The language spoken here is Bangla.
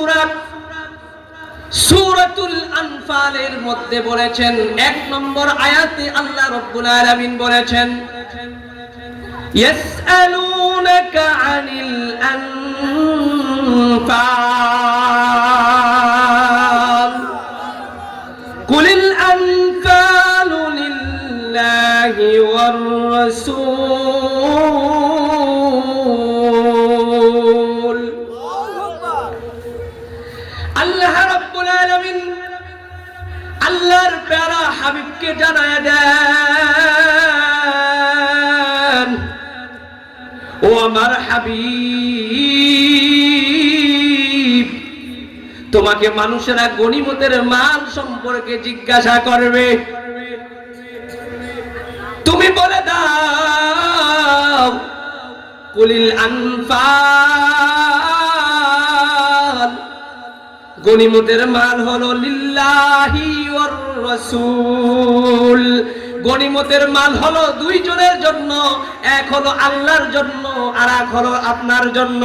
সূরা সূরাতুল আনফালের মধ্যে বলেছেন 1 নম্বর আয়াতে আল্লাহ রাব্বুল আলামিন বলেছেন ইয়াসআলুনাকা আনিল আনফাল কুলিল আনফালু লিল্লাহি ওয়ার রাসূল। আল্লাহ রাব্বুল আলামিন আল্লাহর প্যারা হাবিবকে জানায় দেন, ও আমার হাবিব, তোমাকে মানুষেরা গনিমতের মাল সম্পর্কে জিজ্ঞাসা করবে, তুমি বলে দাও কুলিল আনফাল, গনিমতের মাল হলো লিল্লাহি ওয়ার রাসূল। গনিমতের মাল হলো দুইজনের জন্য, এক হলো আল্লাহর জন্য আর এক হলো আপনার জন্য।